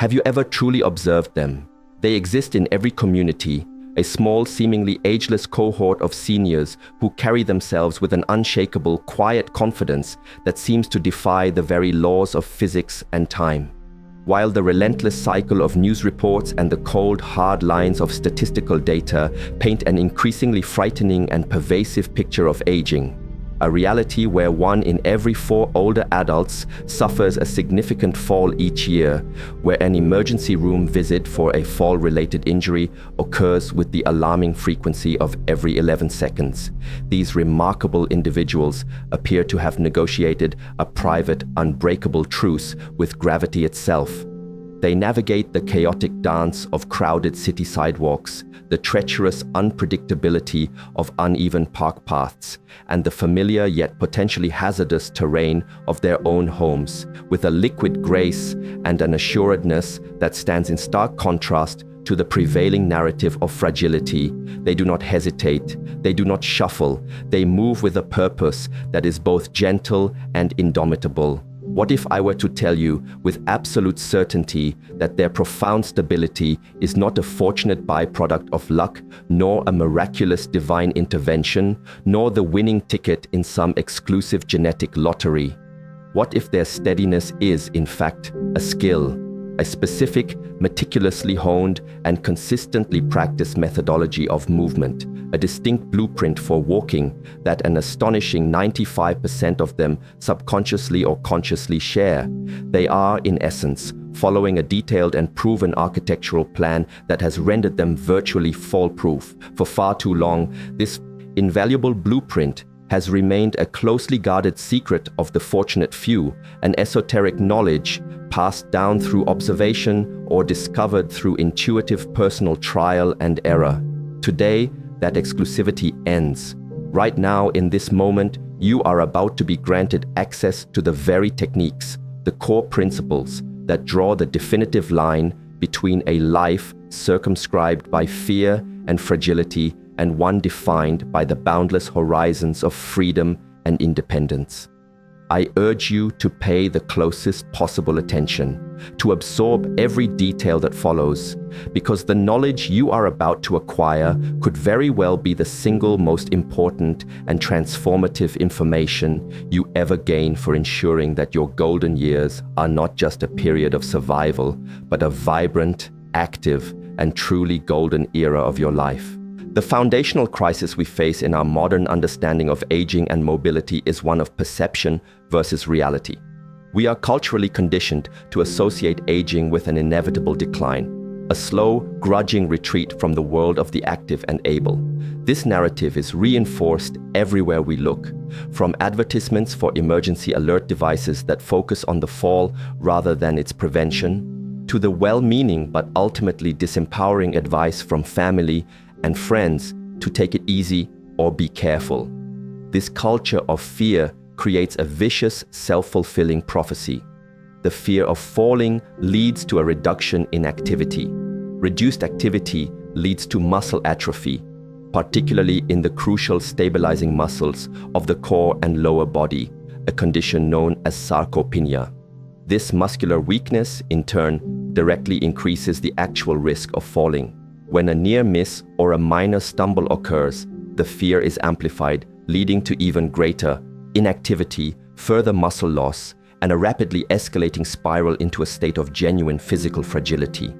Have you ever truly observed them? They exist in every community, a small, seemingly ageless cohort of seniors who carry themselves with an unshakable, quiet confidence that seems to defy the very laws of physics and time. While the relentless cycle of news reports and the cold, hard lines of statistical data paint an increasingly frightening and pervasive picture of aging, a reality where 1 in every 4 older adults suffers a significant fall each year, where an emergency room visit for a fall-related injury occurs with the alarming frequency of every 11 seconds. These remarkable individuals appear to have negotiated a private, unbreakable truce with gravity itself. They navigate the chaotic dance of crowded city sidewalks, the treacherous unpredictability of uneven park paths, and the familiar yet potentially hazardous terrain of their own homes, with a liquid grace and an assuredness that stands in stark contrast to the prevailing narrative of fragility. They do not hesitate, they do not shuffle, they move with a purpose that is both gentle and indomitable. What if I were to tell you with absolute certainty that their profound stability is not a fortunate byproduct of luck, nor a miraculous divine intervention, nor the winning ticket in some exclusive genetic lottery? What if their steadiness is, in fact, a skill, a specific, meticulously honed and consistently practiced methodology of movement, a distinct blueprint for walking that an astonishing 95% of them subconsciously or consciously share? They are, in essence, following a detailed and proven architectural plan that has rendered them virtually fall-proof. For far too long, this invaluable blueprint has remained a closely guarded secret of the fortunate few, an esoteric knowledge passed down through observation or discovered through intuitive personal trial and error. Today, that exclusivity ends. Right now, in this moment, you are about to be granted access to the very techniques, the core principles that draw the definitive line between a life circumscribed by fear and fragility and one defined by the boundless horizons of freedom and independence. I urge you to pay the closest possible attention, to absorb every detail that follows, because the knowledge you are about to acquire could very well be the single most important and transformative information you ever gain for ensuring that your golden years are not just a period of survival, but a vibrant, active, and truly golden era of your life. The foundational crisis we face in our modern understanding of aging and mobility is one of perception versus reality. We are culturally conditioned to associate aging with an inevitable decline, a slow, grudging retreat from the world of the active and able. This narrative is reinforced everywhere we look, from advertisements for emergency alert devices that focus on the fall rather than its prevention, to the well-meaning but ultimately disempowering advice from family and friends to take it easy or be careful. This culture of fear creates a vicious, self-fulfilling prophecy. The fear of falling leads to a reduction in activity. Reduced activity leads to muscle atrophy, particularly in the crucial stabilizing muscles of the core and lower body, a condition known as sarcopenia. This muscular weakness, in turn, directly increases the actual risk of falling. When a near miss or a minor stumble occurs, the fear is amplified, leading to even greater inactivity, further muscle loss, and a rapidly escalating spiral into a state of genuine physical fragility.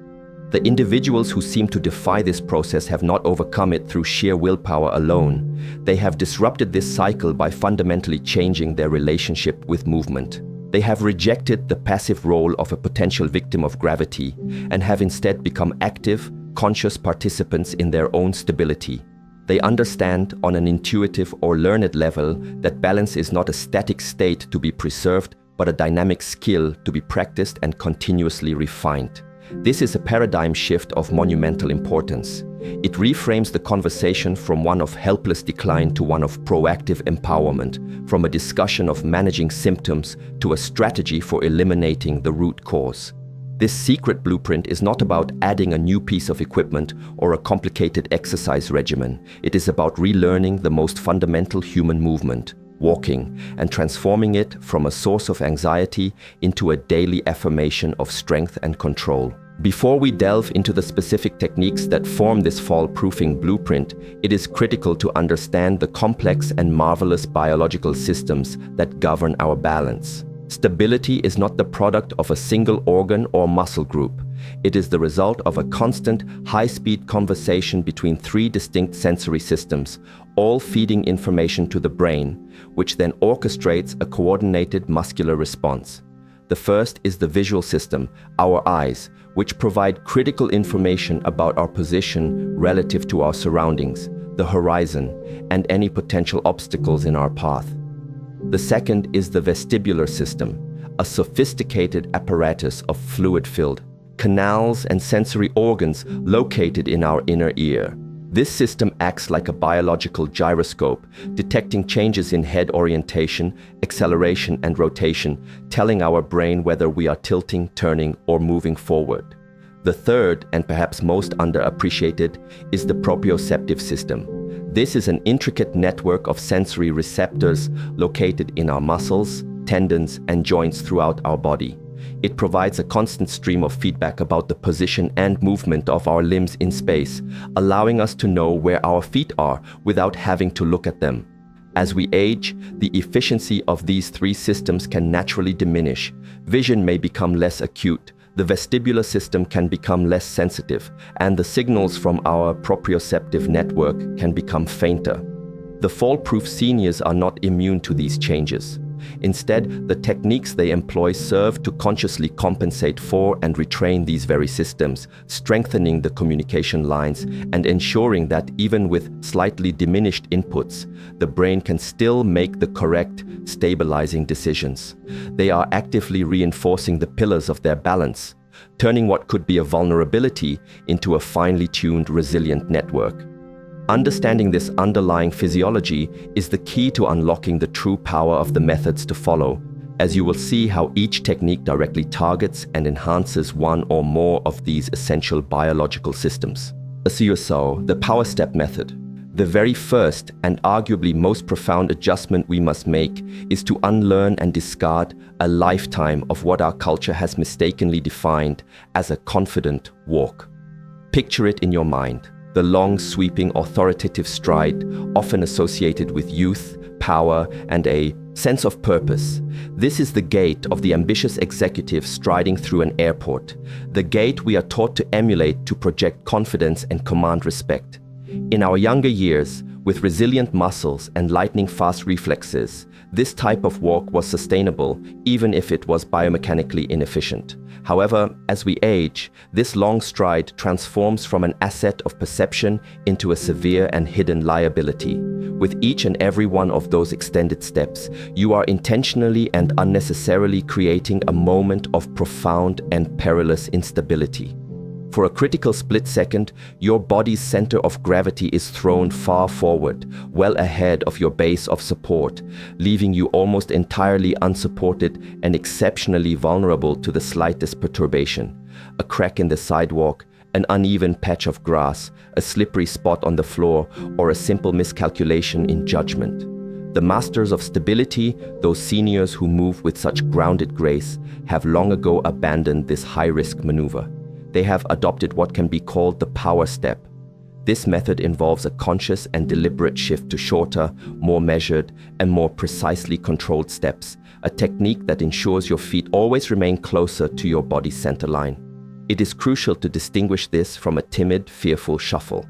The individuals who seem to defy this process have not overcome it through sheer willpower alone. They have disrupted this cycle by fundamentally changing their relationship with movement. They have rejected the passive role of a potential victim of gravity and have instead become active, conscious participants in their own stability. They understand on an intuitive or learned level that balance is not a static state to be preserved, but a dynamic skill to be practiced and continuously refined. This is a paradigm shift of monumental importance. It reframes the conversation from one of helpless decline to one of proactive empowerment, from a discussion of managing symptoms to a strategy for eliminating the root cause. This secret blueprint is not about adding a new piece of equipment or a complicated exercise regimen. It is about relearning the most fundamental human movement, walking, and transforming it from a source of anxiety into a daily affirmation of strength and control. Before we delve into the specific techniques that form this fall-proofing blueprint, it is critical to understand the complex and marvelous biological systems that govern our balance. Stability is not the product of a single organ or muscle group. It is the result of a constant, high-speed conversation between three distinct sensory systems, all feeding information to the brain, which then orchestrates a coordinated muscular response. The first is the visual system, our eyes, which provide critical information about our position relative to our surroundings, the horizon, and any potential obstacles in our path. The second is the vestibular system, a sophisticated apparatus of fluid-filled canals and sensory organs located in our inner ear. This system acts like a biological gyroscope, detecting changes in head orientation, acceleration, and rotation, telling our brain whether we are tilting, turning, or moving forward. The third, and perhaps most underappreciated, is the proprioceptive system. This is an intricate network of sensory receptors located in our muscles, tendons, and joints throughout our body. It provides a constant stream of feedback about the position and movement of our limbs in space, allowing us to know where our feet are without having to look at them. As we age, the efficiency of these three systems can naturally diminish. Vision may become less acute, the vestibular system can become less sensitive, and the signals from our proprioceptive network can become fainter. The fall-proof seniors are not immune to these changes. Instead, the techniques they employ serve to consciously compensate for and retrain these very systems, strengthening the communication lines and ensuring that even with slightly diminished inputs, the brain can still make the correct, stabilizing decisions. They are actively reinforcing the pillars of their balance, turning what could be a vulnerability into a finely tuned, resilient network. Understanding this underlying physiology is the key to unlocking the true power of the methods to follow, as you will see how each technique directly targets and enhances one or more of these essential biological systems. So, the power step method. The very first and arguably most profound adjustment we must make is to unlearn and discard a lifetime of what our culture has mistakenly defined as a confident walk. Picture it in your mind. The long, sweeping, authoritative stride, often associated with youth, power, and a sense of purpose. This is the gait of the ambitious executive striding through an airport, the gait we are taught to emulate to project confidence and command respect. In our younger years, with resilient muscles and lightning-fast reflexes, this type of walk was sustainable, even if it was biomechanically inefficient. However, as we age, this long stride transforms from an asset of perception into a severe and hidden liability. With each and every one of those extended steps, you are intentionally and unnecessarily creating a moment of profound and perilous instability. For a critical split second, your body's center of gravity is thrown far forward, well ahead of your base of support, leaving you almost entirely unsupported and exceptionally vulnerable to the slightest perturbation. A crack in the sidewalk, an uneven patch of grass, a slippery spot on the floor, or a simple miscalculation in judgment. The masters of stability, those seniors who move with such grounded grace, have long ago abandoned this high-risk maneuver. They have adopted what can be called the power step. This method involves a conscious and deliberate shift to shorter, more measured, and more precisely controlled steps, a technique that ensures your feet always remain closer to your body's center line. It is crucial to distinguish this from a timid, fearful shuffle.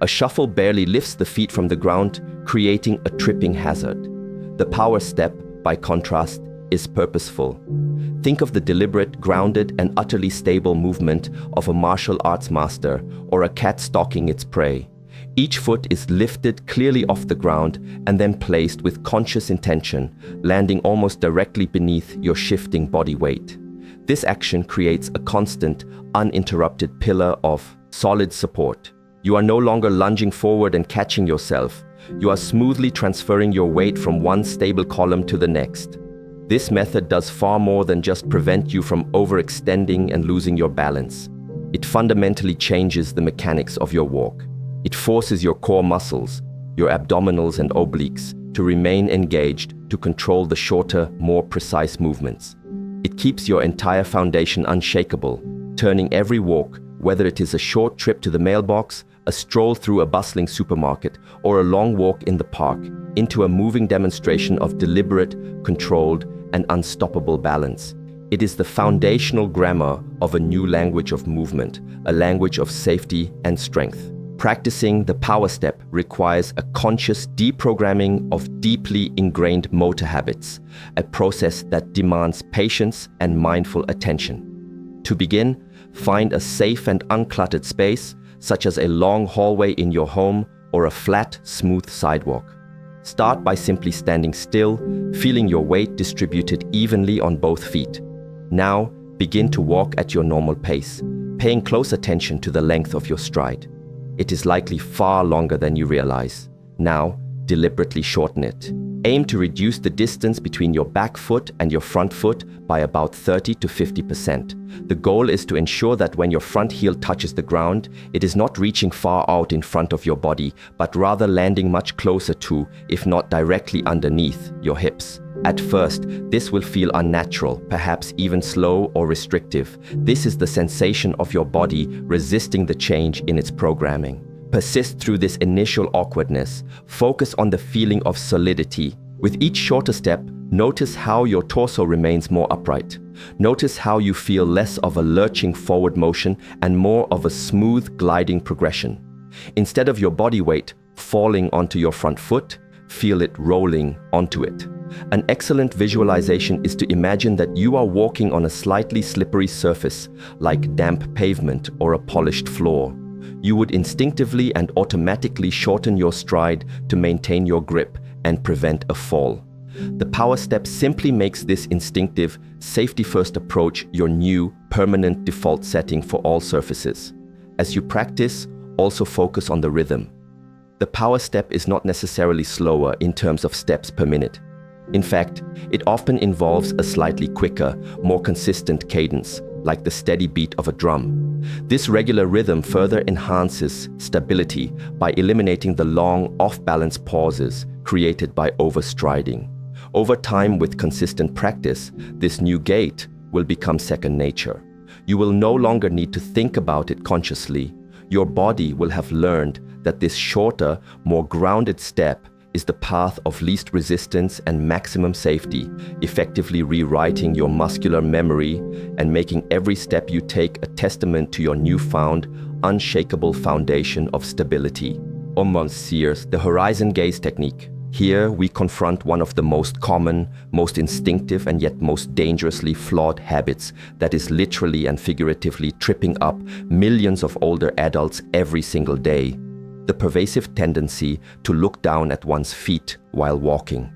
A shuffle barely lifts the feet from the ground, creating a tripping hazard. The power step, by contrast, is purposeful. Think of the deliberate, grounded, and utterly stable movement of a martial arts master or a cat stalking its prey. Each foot is lifted clearly off the ground and then placed with conscious intention, landing almost directly beneath your shifting body weight. This action creates a constant, uninterrupted pillar of solid support. You are no longer lunging forward and catching yourself. You are smoothly transferring your weight from one stable column to the next. This method does far more than just prevent you from overextending and losing your balance. It fundamentally changes the mechanics of your walk. It forces your core muscles, your abdominals and obliques, to remain engaged, to control the shorter, more precise movements. It keeps your entire foundation unshakable, turning every walk, whether it is a short trip to the mailbox, a stroll through a bustling supermarket, or a long walk in the park, into a moving demonstration of deliberate, controlled, and unstoppable balance. It is the foundational grammar of a new language of movement, a language of safety and strength. Practicing the power step requires a conscious deprogramming of deeply ingrained motor habits, a process that demands patience and mindful attention. To begin, find a safe and uncluttered space, such as a long hallway in your home or a flat, smooth sidewalk. Start by simply standing still, feeling your weight distributed evenly on both feet. Now, begin to walk at your normal pace, paying close attention to the length of your stride. It is likely far longer than you realize. Now, deliberately shorten it. Aim to reduce the distance between your back foot and your front foot by about 30 to 50%. The goal is to ensure that when your front heel touches the ground, it is not reaching far out in front of your body, but rather landing much closer to, if not directly underneath, your hips. At first, this will feel unnatural, perhaps even slow or restrictive. This is the sensation of your body resisting the change in its programming. Persist through this initial awkwardness. Focus on the feeling of solidity. With each shorter step, notice how your torso remains more upright. Notice how you feel less of a lurching forward motion and more of a smooth gliding progression. Instead of your body weight falling onto your front foot, feel it rolling onto it. An excellent visualization is to imagine that you are walking on a slightly slippery surface, like damp pavement or a polished floor. You would instinctively and automatically shorten your stride to maintain your grip and prevent a fall. The power step simply makes this instinctive, safety-first approach your new, permanent default setting for all surfaces. As you practice, also focus on the rhythm. The power step is not necessarily slower in terms of steps per minute. In fact, it often involves a slightly quicker, more consistent cadence, like the steady beat of a drum. This regular rhythm further enhances stability by eliminating the long, off-balance pauses created by overstriding. Over time, with consistent practice, this new gait will become second nature. You will no longer need to think about it consciously. Your body will have learned that this shorter, more grounded step is the path of least resistance and maximum safety, effectively rewriting your muscular memory and making every step you take a testament to your newfound, unshakable foundation of stability. Sears, the horizon gaze technique. Here we confront one of the most common, most instinctive and yet most dangerously flawed habits that is literally and figuratively tripping up millions of older adults every single day. The pervasive tendency to look down at one's feet while walking.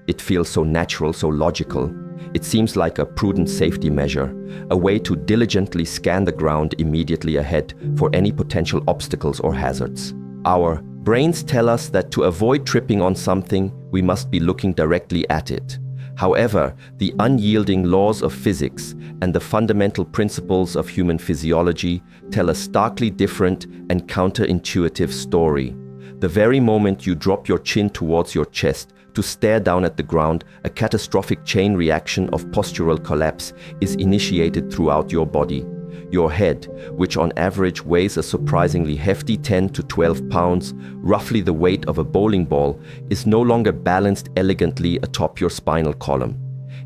It feels so natural, so logical. It seems like a prudent safety measure, a way to diligently scan the ground immediately ahead for any potential obstacles or hazards. Our brains tell us that to avoid tripping on something, we must be looking directly at it. However, the unyielding laws of physics and the fundamental principles of human physiology tell a starkly different and counterintuitive story. The very moment you drop your chin towards your chest to stare down at the ground, a catastrophic chain reaction of postural collapse is initiated throughout your body. Your head, which on average weighs a surprisingly hefty 10 to 12 pounds, roughly the weight of a bowling ball, is no longer balanced elegantly atop your spinal column.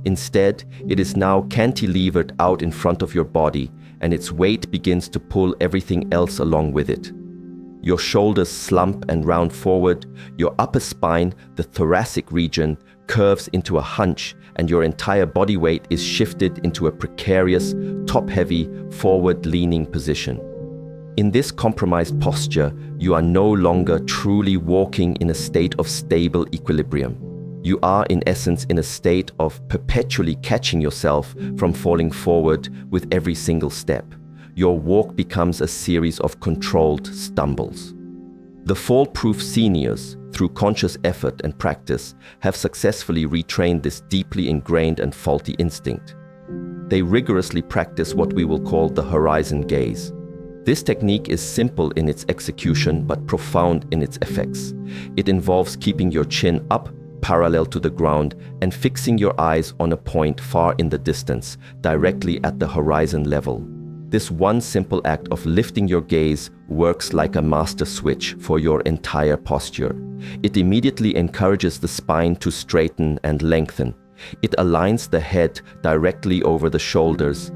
Instead, it is now cantilevered out in front of your body, and its weight begins to pull everything else along with it. Your shoulders slump and round forward, your upper spine, the thoracic region, curves into a hunch, and your entire body weight is shifted into a precarious, top-heavy, forward-leaning position. In this compromised posture, you are no longer truly walking in a state of stable equilibrium. You are, in essence, in a state of perpetually catching yourself from falling forward with every single step. Your walk becomes a series of controlled stumbles. The fall-proof seniors, through conscious effort and practice, have successfully retrained this deeply ingrained and faulty instinct. They rigorously practice what we will call the horizon gaze. This technique is simple in its execution but profound in its effects. It involves keeping your chin up parallel to the ground, and fixing your eyes on a point far in the distance, directly at the horizon level. This one simple act of lifting your gaze works like a master switch for your entire posture. It immediately encourages the spine to straighten and lengthen. It aligns the head directly over the shoulders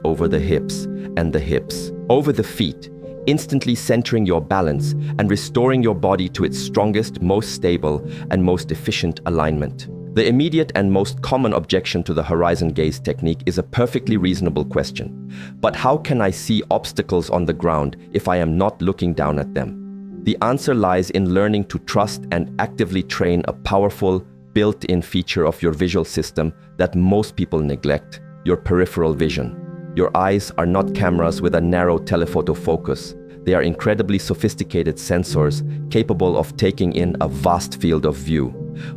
over the hips, and the hips over the feet, instantly centering your balance and restoring your body to its strongest, most stable, and most efficient alignment. The immediate and most common objection to the horizon gaze technique is a perfectly reasonable question. But how can I see obstacles on the ground if I am not looking down at them? The answer lies in learning to trust and actively train a powerful, built-in feature of your visual system that most people neglect: your peripheral vision. Your eyes are not cameras with a narrow telephoto focus. They are incredibly sophisticated sensors capable of taking in a vast field of view.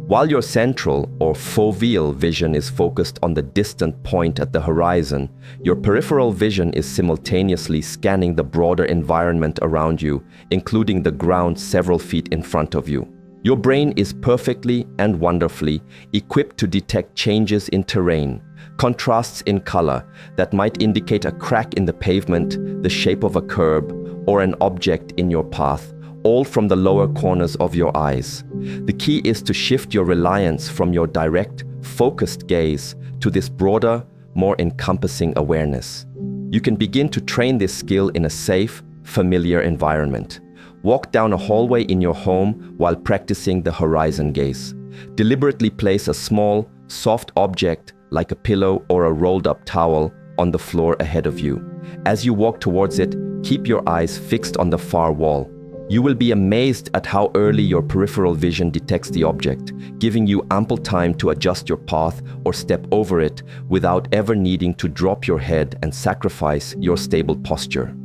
While your central or foveal vision is focused on the distant point at the horizon, your peripheral vision is simultaneously scanning the broader environment around you, including the ground several feet in front of you. Your brain is perfectly and wonderfully equipped to detect changes in terrain, contrasts in color that might indicate a crack in the pavement, the shape of a curb, or an object in your path, all from the lower corners of your eyes. The key is to shift your reliance from your direct, focused gaze to this broader, more encompassing awareness. You can begin to train this skill in a safe, familiar environment. Walk down a hallway in your home while practicing the horizon gaze. Deliberately place a small, soft object like a pillow or a rolled-up towel on the floor ahead of you. As you walk towards it, keep your eyes fixed on the far wall. You will be amazed at how early your peripheral vision detects the object, giving you ample time to adjust your path or step over it without ever needing to drop your head and sacrifice your stable posture.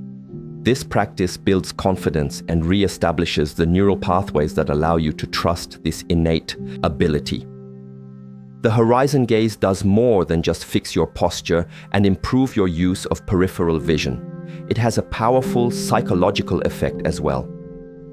This practice builds confidence and re-establishes the neural pathways that allow you to trust this innate ability. The horizon gaze does more than just fix your posture and improve your use of peripheral vision. It has a powerful psychological effect as well.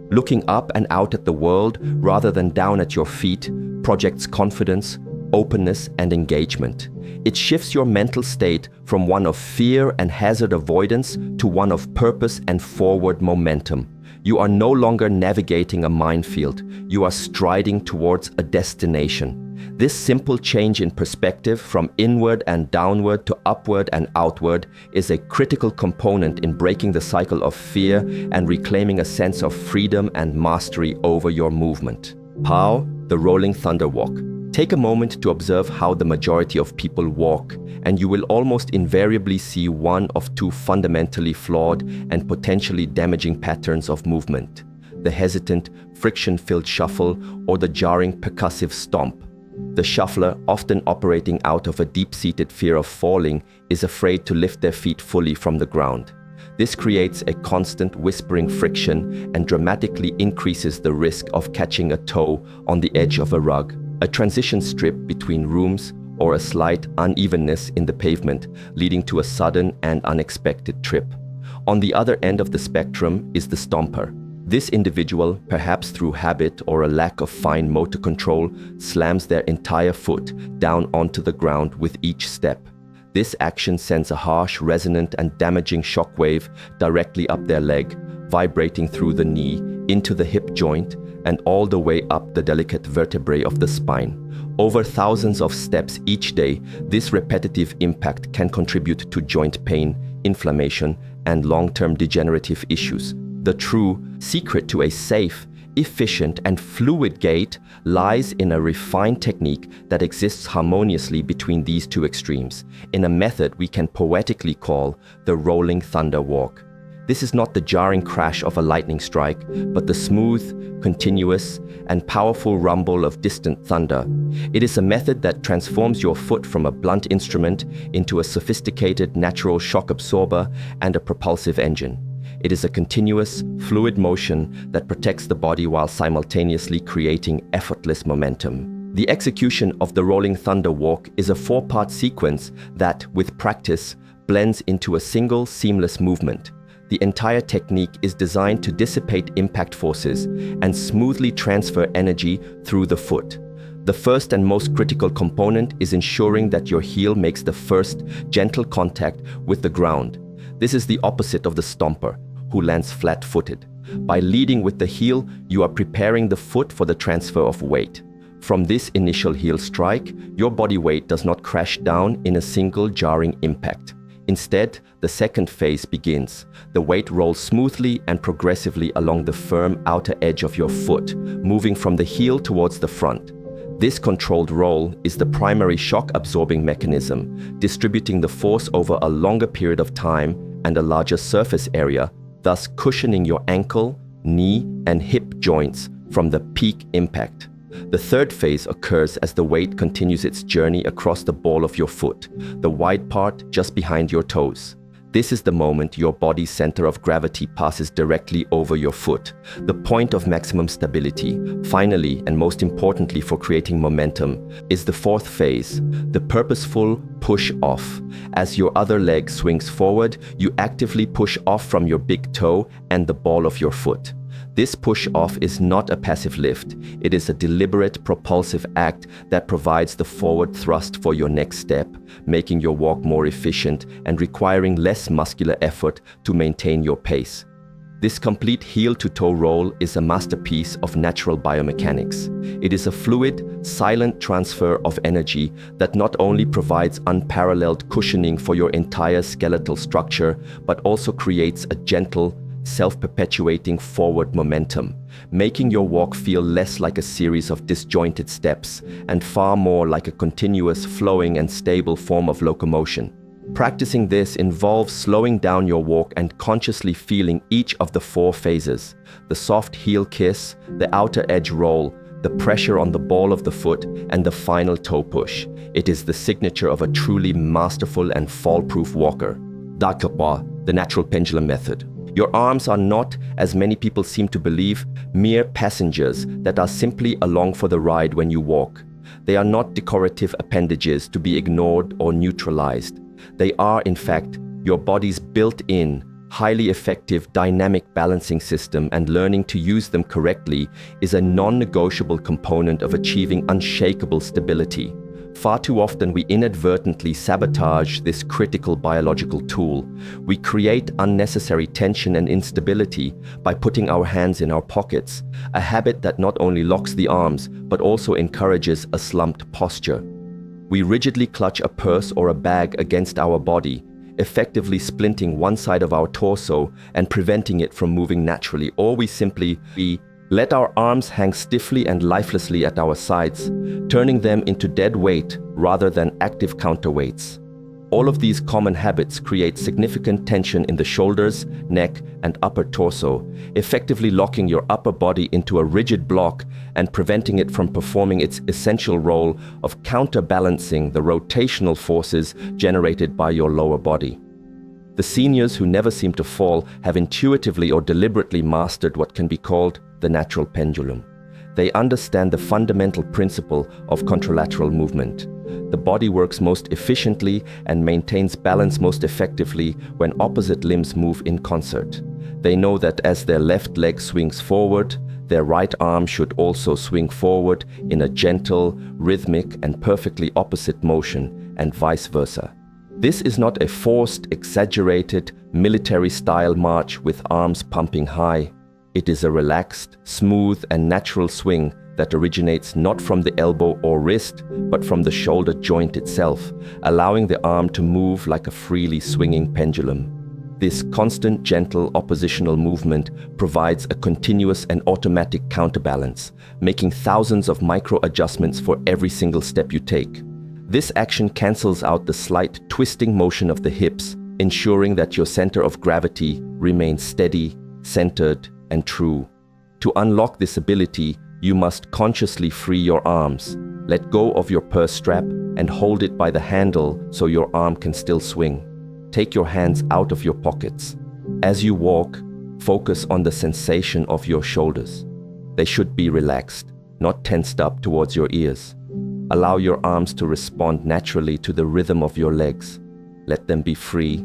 Looking up and out at the world rather than down at your feet projects confidence, openness, and engagement. It shifts your mental state from one of fear and hazard avoidance to one of purpose and forward momentum. You are no longer navigating a minefield. You are striding towards a destination. This simple change in perspective from inward and downward to upward and outward is a critical component in breaking the cycle of fear and reclaiming a sense of freedom and mastery over your movement. How? The Rolling Thunder Walk. Take a moment to observe how the majority of people walk, and you will almost invariably see one of two fundamentally flawed and potentially damaging patterns of movement: the hesitant, friction-filled shuffle or the jarring, percussive stomp. The shuffler, often operating out of a deep-seated fear of falling, is afraid to lift their feet fully from the ground. This creates a constant whispering friction and dramatically increases the risk of catching a toe on the edge of a rug, a transition strip between rooms, or a slight unevenness in the pavement, leading to a sudden and unexpected trip. On the other end of the spectrum is the stomper. This individual, perhaps through habit or a lack of fine motor control, slams their entire foot down onto the ground with each step. This action sends a harsh, resonant, and damaging shockwave directly up their leg, vibrating through the knee, into the hip joint, and all the way up the delicate vertebrae of the spine. Over thousands of steps each day, this repetitive impact can contribute to joint pain, inflammation, and long-term degenerative issues. The true secret to a safe, efficient, and fluid gait lies in a refined technique that exists harmoniously between these two extremes, in a method we can poetically call the Rolling Thunder Walk. This is not the jarring crash of a lightning strike, but the smooth, continuous, and powerful rumble of distant thunder. It is a method that transforms your foot from a blunt instrument into a sophisticated natural shock absorber and a propulsive engine. It is a continuous, fluid motion that protects the body while simultaneously creating effortless momentum. The execution of the Rolling Thunder Walk is a four-part sequence that, with practice, blends into a single, seamless movement. The entire technique is designed to dissipate impact forces and smoothly transfer energy through the foot. The first and most critical component is ensuring that your heel makes the first gentle contact with the ground. This is the opposite of the stomper, who lands flat-footed. By leading with the heel, you are preparing the foot for the transfer of weight. From this initial heel strike, your body weight does not crash down in a single jarring impact. Instead, the second phase begins. The weight rolls smoothly and progressively along the firm outer edge of your foot, moving from the heel towards the front. This controlled roll is the primary shock-absorbing mechanism, distributing the force over a longer period of time and a larger surface area, thus cushioning your ankle, knee, and hip joints from the peak impact. The third phase occurs as the weight continues its journey across the ball of your foot, the wide part just behind your toes. This is the moment your body's center of gravity passes directly over your foot, the point of maximum stability. Finally, and most importantly for creating momentum, is the fourth phase, the purposeful push-off. As your other leg swings forward, you actively push off from your big toe and the ball of your foot. This push-off is not a passive lift. It is a deliberate propulsive act that provides the forward thrust for your next step, making your walk more efficient and requiring less muscular effort to maintain your pace. This complete heel-to-toe roll is a masterpiece of natural biomechanics. It is a fluid, silent transfer of energy that not only provides unparalleled cushioning for your entire skeletal structure, but also creates a gentle, self-perpetuating forward momentum, making your walk feel less like a series of disjointed steps and far more like a continuous, flowing and stable form of locomotion. Practicing this involves slowing down your walk and consciously feeling each of the four phases: the soft heel kiss, the outer edge roll, the pressure on the ball of the foot, and the final toe push. It is the signature of a truly masterful and fall-proof walker. The natural pendulum method. Your arms are not, as many people seem to believe, mere passengers that are simply along for the ride when you walk. They are not decorative appendages to be ignored or neutralized. They are, in fact, your body's built-in, highly effective dynamic balancing system, and learning to use them correctly is a non-negotiable component of achieving unshakable stability. Far too often we inadvertently sabotage this critical biological tool. We create unnecessary tension and instability by putting our hands in our pockets, a habit that not only locks the arms, but also encourages a slumped posture. We rigidly clutch a purse or a bag against our body, effectively splinting one side of our torso and preventing it from moving naturally, or we simply let our arms hang stiffly and lifelessly at our sides, turning them into dead weight rather than active counterweights. All of these common habits create significant tension in the shoulders, neck, and upper torso, effectively locking your upper body into a rigid block and preventing it from performing its essential role of counterbalancing the rotational forces generated by your lower body. The seniors who never seem to fall have intuitively or deliberately mastered what can be called the natural pendulum. They understand the fundamental principle of contralateral movement. The body works most efficiently and maintains balance most effectively when opposite limbs move in concert. They know that as their left leg swings forward, their right arm should also swing forward in a gentle, rhythmic, and perfectly opposite motion, and vice versa. This is not a forced, exaggerated, military-style march with arms pumping high. It is a relaxed, smooth, and natural swing that originates not from the elbow or wrist, but from the shoulder joint itself, allowing the arm to move like a freely swinging pendulum. This constant, gentle, oppositional movement provides a continuous and automatic counterbalance, making thousands of micro-adjustments for every single step you take. This action cancels out the slight twisting motion of the hips, ensuring that your center of gravity remains steady, centered, and true. To unlock this ability, you must consciously free your arms. Let go of your purse strap and hold it by the handle so your arm can still swing. Take your hands out of your pockets. As you walk, focus on the sensation of your shoulders. They should be relaxed, not tensed up towards your ears. Allow your arms to respond naturally to the rhythm of your legs. Let them be free,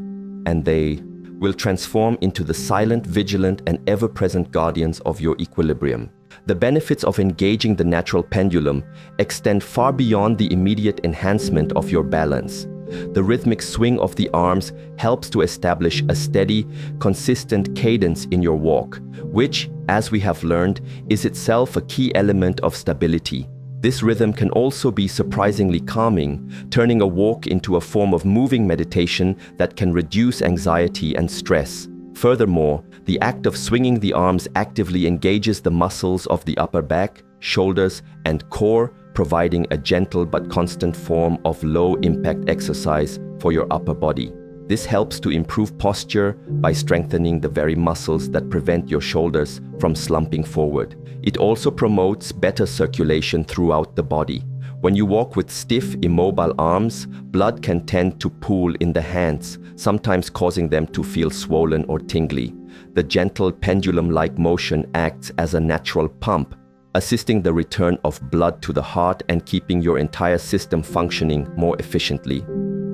and they will transform into the silent, vigilant, and ever-present guardians of your equilibrium. The benefits of engaging the natural pendulum extend far beyond the immediate enhancement of your balance. The rhythmic swing of the arms helps to establish a steady, consistent cadence in your walk, which, as we have learned, is itself a key element of stability. This rhythm can also be surprisingly calming, turning a walk into a form of moving meditation that can reduce anxiety and stress. Furthermore, the act of swinging the arms actively engages the muscles of the upper back, shoulders, and core, providing a gentle but constant form of low-impact exercise for your upper body. This helps to improve posture by strengthening the very muscles that prevent your shoulders from slumping forward. It also promotes better circulation throughout the body. When you walk with stiff, immobile arms, blood can tend to pool in the hands, sometimes causing them to feel swollen or tingly. The gentle pendulum-like motion acts as a natural pump, assisting the return of blood to the heart and keeping your entire system functioning more efficiently.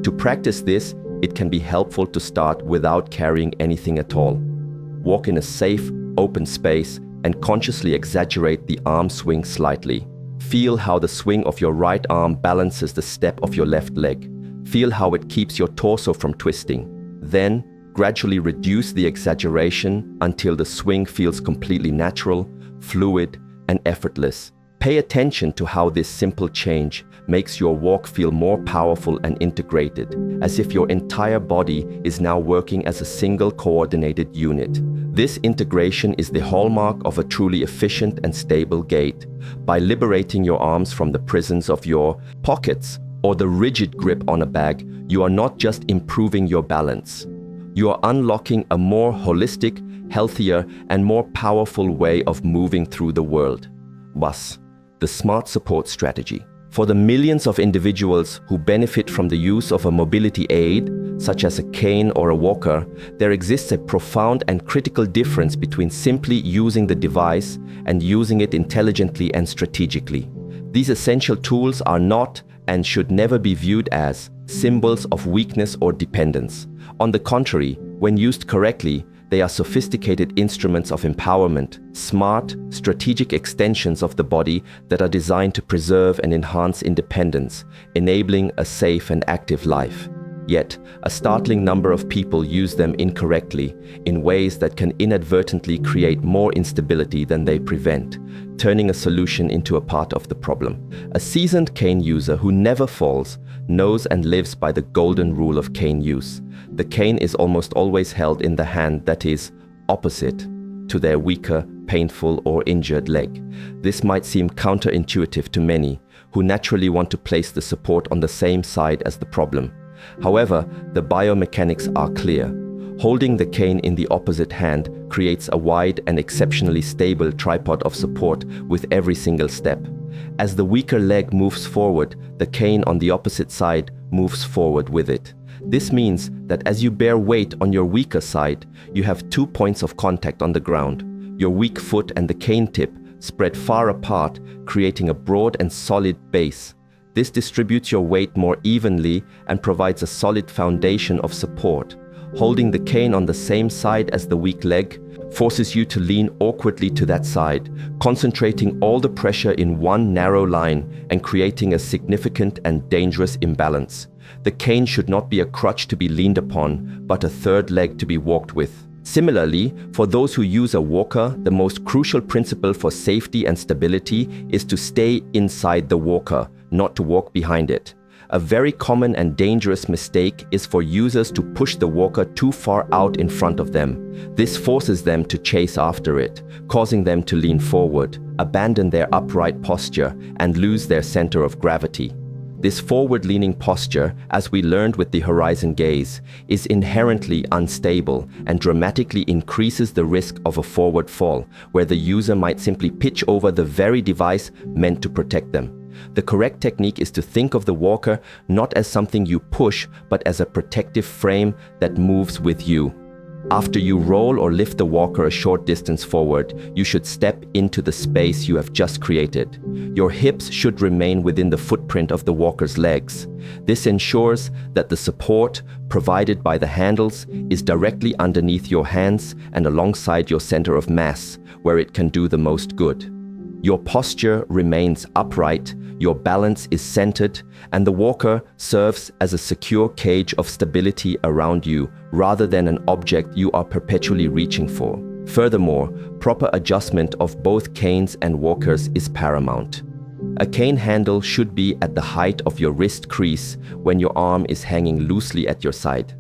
To practice this, it can be helpful to start without carrying anything at all. Walk in a safe, open space and consciously exaggerate the arm swing slightly. Feel how the swing of your right arm balances the step of your left leg. Feel how it keeps your torso from twisting. Then, gradually reduce the exaggeration until the swing feels completely natural, fluid, and effortless. Pay attention to how this simple change makes your walk feel more powerful and integrated, as if your entire body is now working as a single coordinated unit. This integration is the hallmark of a truly efficient and stable gait. By liberating your arms from the prisons of your pockets or the rigid grip on a bag, you are not just improving your balance. You are unlocking a more holistic, healthier, and more powerful way of moving through the world. Was the smart support strategy. For the millions of individuals who benefit from the use of a mobility aid, such as a cane or a walker, there exists a profound and critical difference between simply using the device and using it intelligently and strategically. These essential tools are not and should never be viewed as symbols of weakness or dependence. On the contrary, when used correctly, they are sophisticated instruments of empowerment, smart, strategic extensions of the body that are designed to preserve and enhance independence, enabling a safe and active life. Yet, a startling number of people use them incorrectly, in ways that can inadvertently create more instability than they prevent, turning a solution into a part of the problem. A seasoned cane user who never falls knows and lives by the golden rule of cane use. The cane is almost always held in the hand that is opposite to their weaker, painful, or injured leg. This might seem counterintuitive to many, who naturally want to place the support on the same side as the problem. However, the biomechanics are clear. Holding the cane in the opposite hand creates a wide and exceptionally stable tripod of support with every single step. As the weaker leg moves forward, the cane on the opposite side moves forward with it. This means that as you bear weight on your weaker side, you have 2 points of contact on the ground. Your weak foot and the cane tip spread far apart, creating a broad and solid base. This distributes your weight more evenly and provides a solid foundation of support. Holding the cane on the same side as the weak leg forces you to lean awkwardly to that side, concentrating all the pressure in one narrow line and creating a significant and dangerous imbalance. The cane should not be a crutch to be leaned upon, but a third leg to be walked with. Similarly, for those who use a walker, the most crucial principle for safety and stability is to stay inside the walker, not to walk behind it. A very common and dangerous mistake is for users to push the walker too far out in front of them. This forces them to chase after it, causing them to lean forward, abandon their upright posture, and lose their center of gravity. This forward-leaning posture, as we learned with the horizon gaze, is inherently unstable and dramatically increases the risk of a forward fall, where the user might simply pitch over the very device meant to protect them. The correct technique is to think of the walker not as something you push, but as a protective frame that moves with you. After you roll or lift the walker a short distance forward, you should step into the space you have just created. Your hips should remain within the footprint of the walker's legs. This ensures that the support provided by the handles is directly underneath your hands and alongside your center of mass, where it can do the most good. Your posture remains upright, your balance is centered, and the walker serves as a secure cage of stability around you rather than an object you are perpetually reaching for. Furthermore, proper adjustment of both canes and walkers is paramount. A cane handle should be at the height of your wrist crease when your arm is hanging loosely at your side.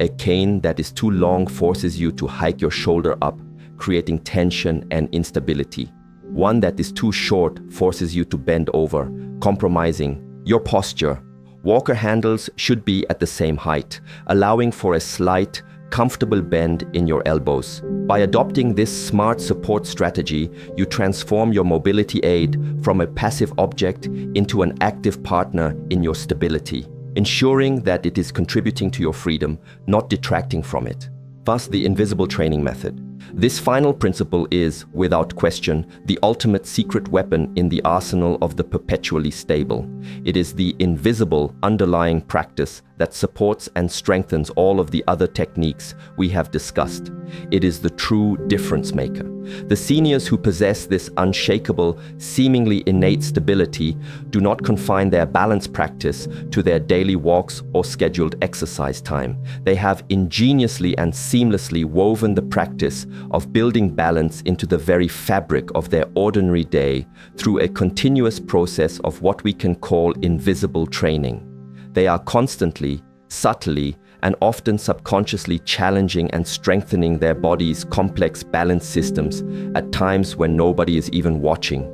A cane that is too long forces you to hike your shoulder up, creating tension and instability. One that is too short forces you to bend over, compromising your posture. Walker handles should be at the same height, allowing for a slight, comfortable bend in your elbows. By adopting this smart support strategy, you transform your mobility aid from a passive object into an active partner in your stability, ensuring that it is contributing to your freedom, not detracting from it. Thus, the invisible training method. This final principle is, without question, the ultimate secret weapon in the arsenal of the perpetually stable. It is the invisible underlying practice that supports and strengthens all of the other techniques we have discussed. It is the true difference maker. The seniors who possess this unshakable, seemingly innate stability do not confine their balance practice to their daily walks or scheduled exercise time. They have ingeniously and seamlessly woven the practice of building balance into the very fabric of their ordinary day through a continuous process of what we can call invisible training. They are constantly, subtly, and often subconsciously challenging and strengthening their body's complex balance systems at times when nobody is even watching.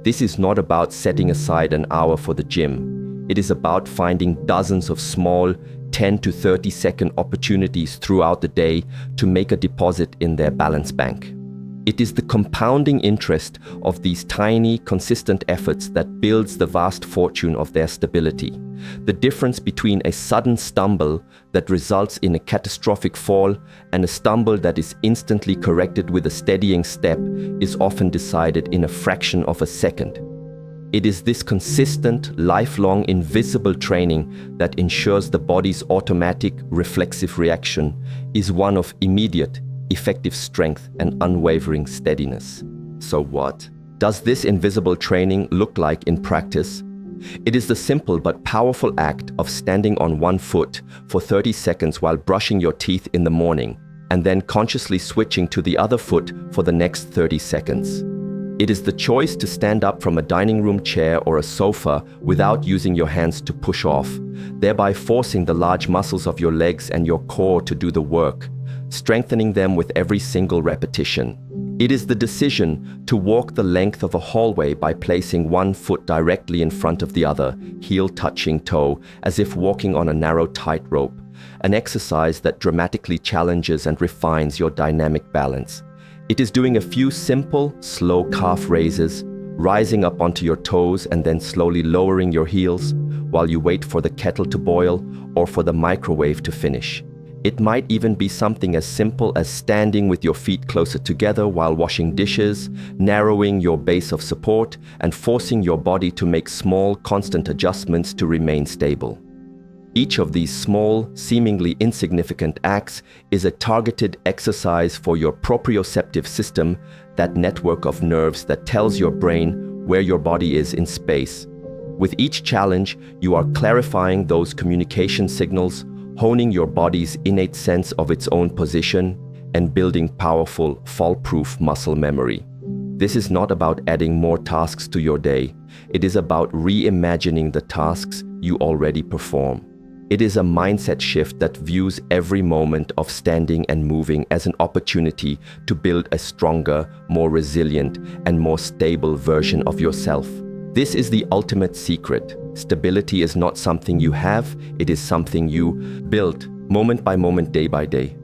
This is not about setting aside an hour for the gym. It is about finding dozens of small 10 to 30-second opportunities throughout the day to make a deposit in their balance bank. It is the compounding interest of these tiny, consistent efforts that builds the vast fortune of their stability. The difference between a sudden stumble that results in a catastrophic fall and a stumble that is instantly corrected with a steadying step is often decided in a fraction of a second. It is this consistent, lifelong, invisible training that ensures the body's automatic, reflexive reaction is one of immediate, effective strength and unwavering steadiness. So what does this invisible training look like in practice? It is the simple but powerful act of standing on one foot for 30 seconds while brushing your teeth in the morning, and then consciously switching to the other foot for the next 30 seconds. It is the choice to stand up from a dining room chair or a sofa without using your hands to push off, thereby forcing the large muscles of your legs and your core to do the work, strengthening them with every single repetition. It is the decision to walk the length of a hallway by placing one foot directly in front of the other, heel touching toe, as if walking on a narrow tightrope, an exercise that dramatically challenges and refines your dynamic balance. It is doing a few simple, slow calf raises, rising up onto your toes and then slowly lowering your heels while you wait for the kettle to boil or for the microwave to finish. It might even be something as simple as standing with your feet closer together while washing dishes, narrowing your base of support, and forcing your body to make small, constant adjustments to remain stable. Each of these small, seemingly insignificant acts is a targeted exercise for your proprioceptive system, that network of nerves that tells your brain where your body is in space. With each challenge, you are clarifying those communication signals, honing your body's innate sense of its own position, and building powerful, fall-proof muscle memory. This is not about adding more tasks to your day. It is about reimagining the tasks you already perform. It is a mindset shift that views every moment of standing and moving as an opportunity to build a stronger, more resilient, and more stable version of yourself. This is the ultimate secret. Stability is not something you have, it is something you build, moment by moment, day by day.